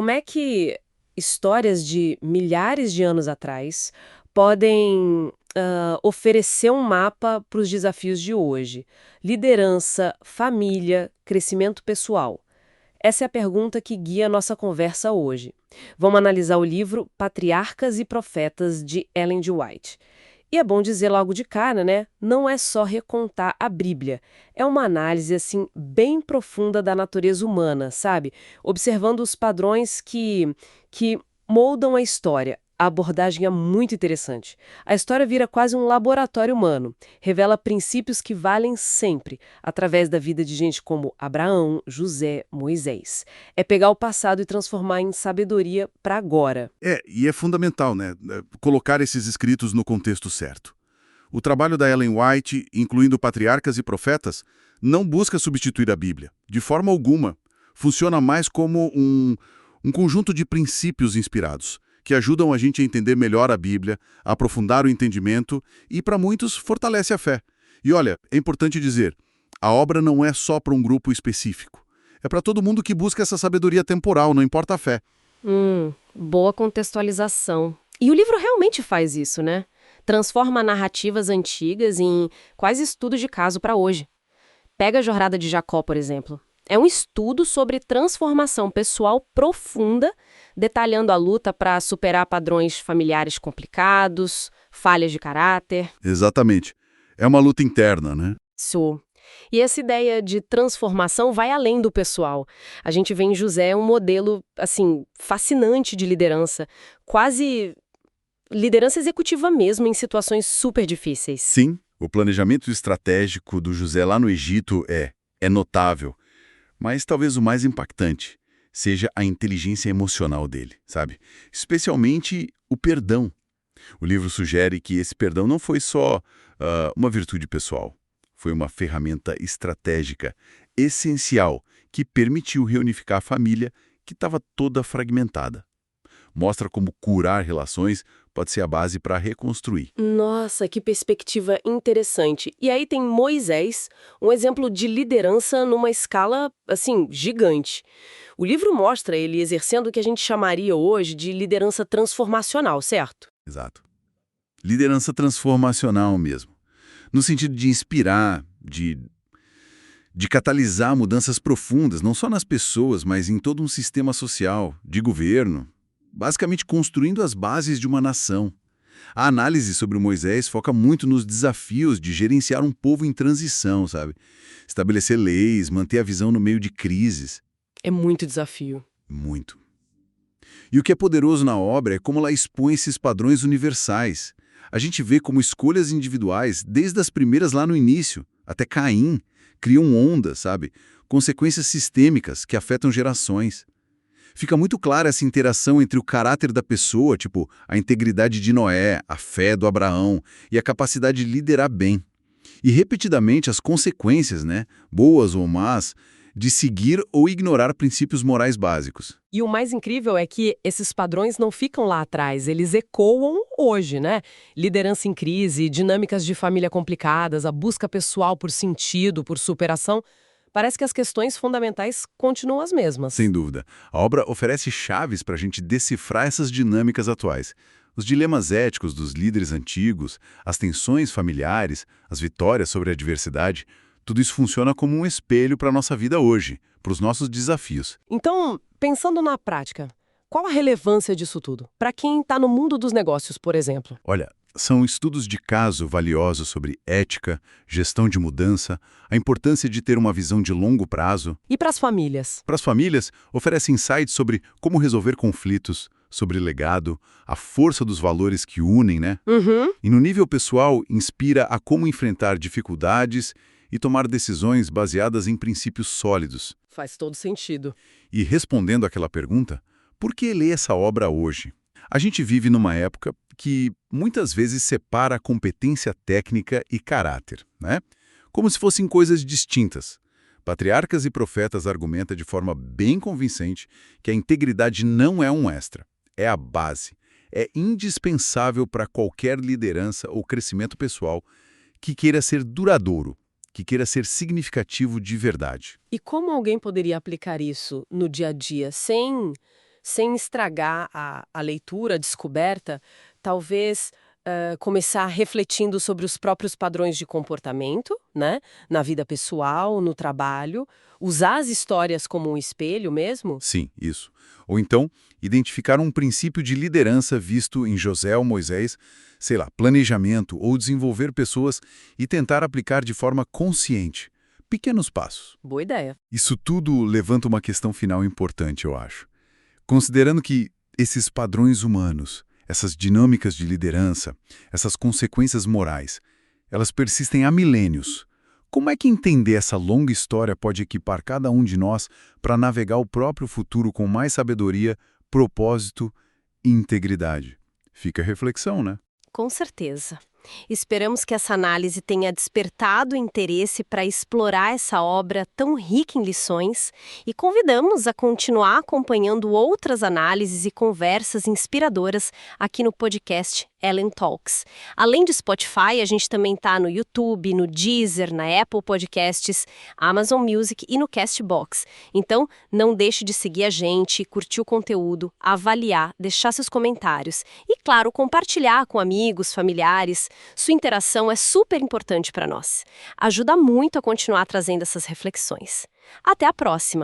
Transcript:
como é que histórias de milhares de anos atrás podem oferecer um mapa para os desafios de hoje? Liderança, família, crescimento pessoal. Essa é a pergunta que guia a nossa conversa hoje. Vamos analisar o livro Patriarcas e Profetas, de Ellen G. White. E é bom dizer logo de cara, né? Não é só recontar a Bíblia. É uma análise, assim, bem profunda da natureza humana, sabe? Observando os padrões que moldam a história. A abordagem é muito interessante. A história vira quase um laboratório humano. Revela princípios que valem sempre, através da vida de gente como Abraão, José, Moisés. É pegar o passado e transformar em sabedoria para agora. E é fundamental, né? Colocar esses escritos no contexto certo. O trabalho da Ellen White, incluindo Patriarcas e Profetas, não busca substituir a Bíblia, de forma alguma. Funciona mais como um conjunto de princípios inspirados, que ajudam a gente a entender melhor a Bíblia, a aprofundar o entendimento e, para muitos, fortalece a fé. E olha, é importante dizer, a obra não é só para um grupo específico. É para todo mundo que busca essa sabedoria temporal, não importa a fé. Boa contextualização. E o livro realmente faz isso, né? Transforma narrativas antigas em quase estudo de caso para hoje. Pega a Jornada de Jacó, por exemplo. É um estudo sobre transformação pessoal profunda, detalhando a luta para superar padrões familiares complicados, falhas de caráter. Exatamente. É uma luta interna, né? Isso. E essa ideia de transformação vai além do pessoal. A gente vê em José um modelo, assim, fascinante de liderança, quase liderança executiva mesmo em situações super difíceis. Sim, o planejamento estratégico do José lá no Egito é notável, mas talvez o mais impactante seja a inteligência emocional dele, sabe? Especialmente o perdão. O livro sugere que esse perdão não foi só uma virtude pessoal, foi uma ferramenta estratégica essencial que permitiu reunificar a família que estava toda fragmentada. Mostra como curar relações pode ser a base para reconstruir. Nossa, que perspectiva interessante. E aí tem Moisés, um exemplo de liderança numa escala, assim, gigante. O livro mostra ele exercendo o que a gente chamaria hoje de liderança transformacional, certo? Exato. Liderança transformacional mesmo. No sentido de inspirar, de catalisar mudanças profundas, não só nas pessoas, mas em todo um sistema social, de governo, basicamente construindo as bases de uma nação. A análise sobre o Moisés foca muito nos desafios de gerenciar um povo em transição, sabe? Estabelecer leis, manter a visão no meio de crises. É muito desafio. Muito. E o que é poderoso na obra é como ela expõe esses padrões universais. A gente vê como escolhas individuais, desde as primeiras lá no início, até Caim, criam ondas, sabe? Consequências sistêmicas que afetam gerações. Fica muito clara essa interação entre o caráter da pessoa, tipo a integridade de Noé, a fé do Abraão e a capacidade de liderar bem. E repetidamente as consequências, né, boas ou más, de seguir ou ignorar princípios morais básicos. E o mais incrível é que esses padrões não ficam lá atrás, eles ecoam hoje, né? Liderança em crise, dinâmicas de família complicadas, a busca pessoal por sentido, por superação. Parece que as questões fundamentais continuam as mesmas. Sem dúvida. A obra oferece chaves para a gente decifrar essas dinâmicas atuais. Os dilemas éticos dos líderes antigos, as tensões familiares, as vitórias sobre a adversidade, tudo isso funciona como um espelho para a nossa vida hoje, para os nossos desafios. Então, pensando na prática, qual a relevância disso tudo? Para quem está no mundo dos negócios, por exemplo. Olha, são estudos de caso valiosos sobre ética, gestão de mudança, a importância de ter uma visão de longo prazo. E para as famílias? Para as famílias, oferece insights sobre como resolver conflitos, sobre legado, a força dos valores que unem, né? E no nível pessoal, inspira a como enfrentar dificuldades e tomar decisões baseadas em princípios sólidos. Faz todo sentido. E respondendo àquela pergunta, por que ler essa obra hoje? A gente vive numa época que muitas vezes separa a competência técnica e caráter, né? Como se fossem coisas distintas. Patriarcas e Profetas argumenta de forma bem convincente que a integridade não é um extra, é a base. É indispensável para qualquer liderança ou crescimento pessoal que queira ser duradouro, que queira ser significativo de verdade. E como alguém poderia aplicar isso no dia a dia sem sem estragar a leitura, a descoberta, talvez começar refletindo sobre os próprios padrões de comportamento, né? Na vida pessoal, no trabalho, usar as histórias como um espelho mesmo. Sim, isso. Ou então, identificar um princípio de liderança visto em José ou Moisés, sei lá, planejamento ou desenvolver pessoas e tentar aplicar de forma consciente. Pequenos passos. Boa ideia. Isso tudo levanta uma questão final importante, eu acho. Considerando que esses padrões humanos, essas dinâmicas de liderança, essas consequências morais, elas persistem há milênios. Como é que entender essa longa história pode equipar cada um de nós para navegar o próprio futuro com mais sabedoria, propósito e integridade? Fica a reflexão, né? Com certeza. Esperamos que essa análise tenha despertado interesse para explorar essa obra tão rica em lições e convidamos a continuar acompanhando outras análises e conversas inspiradoras aqui no podcast Ellen Talks. Além de Spotify, a gente também está no YouTube, no Deezer, na Apple Podcasts, Amazon Music e no Castbox. Então, não deixe de seguir a gente, curtir o conteúdo, avaliar, deixar seus comentários e, claro, compartilhar com amigos, familiares. Sua interação é super importante para nós. Ajuda muito a continuar trazendo essas reflexões. Até a próxima!